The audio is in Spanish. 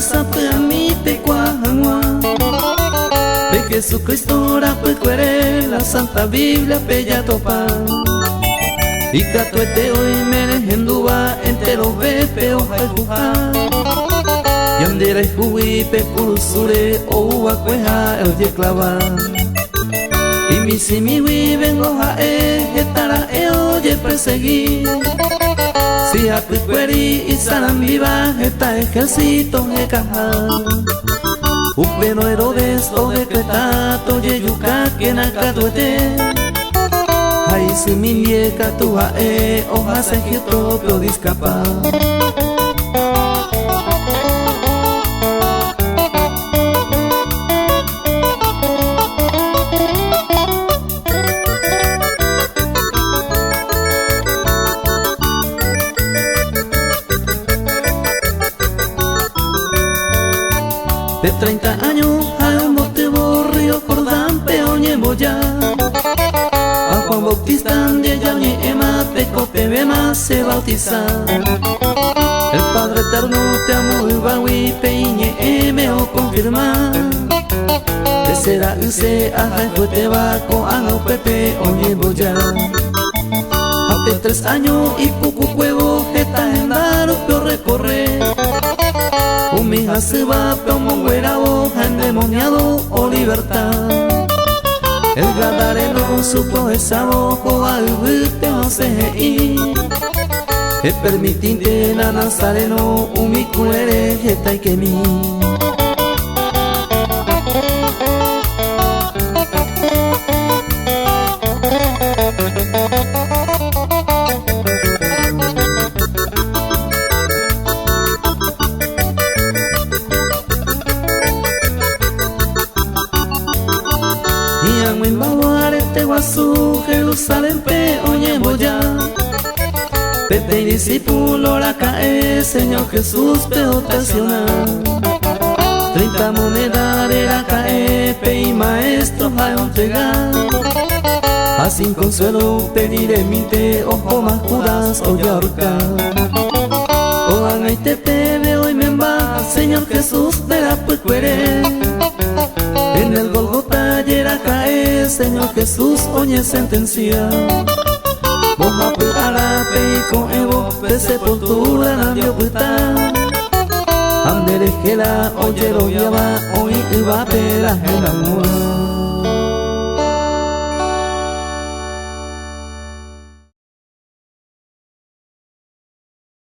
sapı mi te cuahangua de Jesucristo rapu cuere la Santa Biblia pella topa y catuete hoy me henduba entero bepe o jaijuja yandera y juwi pe curusure o uacueja el yeclava y mi si mi wi vengo a etara oye perseguir si a cueri y saran viva esta ejército de caja upeno Herodes o de Cretato yeyuca que nakatuete ay si mi vieja tu hoja se propio discapa de 30 años al motivo Río Jordán peoñe boya a Juan Bautista de Yañe Ema Tecote Bema se bautiza el Padre Eterno te amo y Bawi Peiñe Eme o confirma de será use a Jaifuete Baco a Pepe oñe boya hace 3 años y Pucu Cuevo Jeta en Daro peor recorre mi hija se va como güera hoja endemoniado o libertad el gadareno supo esa boca al verte no sé ir es permitinte la nazareno mi cuere jeta y que mi Guazú, Jerusalén, pe oye boya Pepe y discípulo la cae, Señor Jesús peo traiciona 30 monedas de la cae, pe y maestro a entregar a sin consuelo pediré mi te ojo más curas o yorca o haga y te pebe hoy me va Señor Jesús de la puecuere en el Golgota yera cae, Señor Jesús, oye sentencia. Moja pegara con evo, de sepultura la dio puta. Andere que la oye lo llama, hoy iba a pelar en la mula.